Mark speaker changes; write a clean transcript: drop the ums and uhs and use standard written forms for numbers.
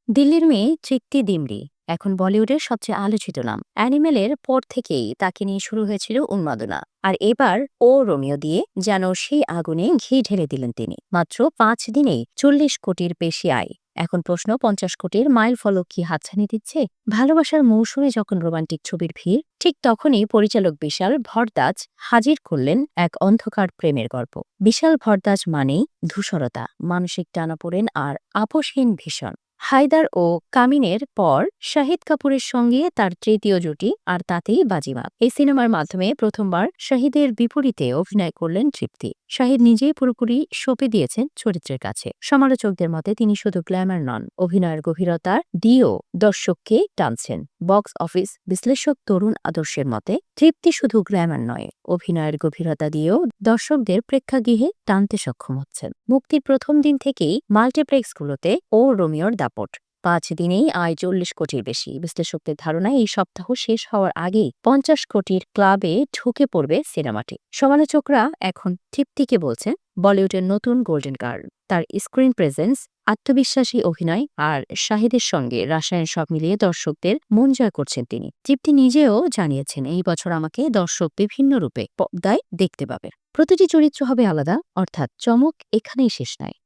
Speaker 1: দিল্লির মেয়ে তৃপ্তি ডিমরি এখন বলিউডের সবচেয়ে আলোচিত নাম। অ্যানিমেলের পর থেকেই তাকে নিয়ে শুরু হয়েছিল উন্মাদনা। আর এবার ও রোমিও দিয়ে যেন সেই আগুনে ঘি ঢেলে দিলেন তিনি। মাত্র 5 দিনেই 40 কোটির বেশি আয়। এখন প্রশ্ন, 50 কোটির মাইল ফলক কি হাতছানি দিচ্ছে? ভালোবাসার মৌসুমে যখন রোমান্টিক ছবির ভিড়, ঠিক তখনই পরিচালক বিশাল ভরদ্বাজ হাজির করলেন এক অন্ধকার প্রেমের গল্প। বিশাল ভরদ্বাজ মানেই ধূসরতা, মানসিক টানাপোড়েন আর আপোষহীন ভীষণ। হায়দার ও কামিনের পর শাহিদ কাপুরের সঙ্গে তার তৃতীয় জুটি, আর তাতেই বাজিমাত। এই সিনেমার মাধ্যমে প্রথমবার শাহিদের বিপরীতে অভিনয় করলেন তৃপ্তি। শাহিদ নিজেই পুরোপুরি সঁপে দিয়েছেন চরিত্রের কাছে। সমালোচকদের মতে তিনি শুধু গ্ল্যামার নন, অভিনয়ের গভীরতা দিয়েও দর্শককে টানছেন। বক্স অফিস বিশ্লেষক তরুণ আদর্শের মতে তৃপ্তি শুধু গ্ল্যামার নয়, অভিনয়ের গভীরতা দিয়েও দর্শকদের প্রেক্ষাগৃহে টানতে সক্ষম হচ্ছেন। মুক্তির প্রথম দিন থেকেই মাল্টিপ্লেক্সগুলোতে ও রোমিওর দাপট। 5 দিনেই আয় 40 কোটির বেশি। বিশ্লেষকদের ধারণা, এই সপ্তাহ শেষ হওয়ার আগেই 50 কোটির ক্লাবে ঢুকে পড়বে সিনেমাটি। সমালোচকরা এখন তৃপ্তিকে বলছেন বলিউডের নতুন গোল্ডেন গার্ল। তার স্ক্রিন প্রেজেন্স, আত্মবিশ্বাসী অভিনয় আর শাহিদের সঙ্গে রাসায়ন সব মিলিয়ে দর্শকদের মন জয় করছেন তিনি। তৃপ্তি নিজেও জানিয়েছেন, এই বছর আমাকে দর্শক বিভিন্ন রূপে পর্দায় দেখতে পাবে। প্রতিটি চরিত্র হবে আলাদা, অর্থাৎ চমক এখানেই শেষ নয়।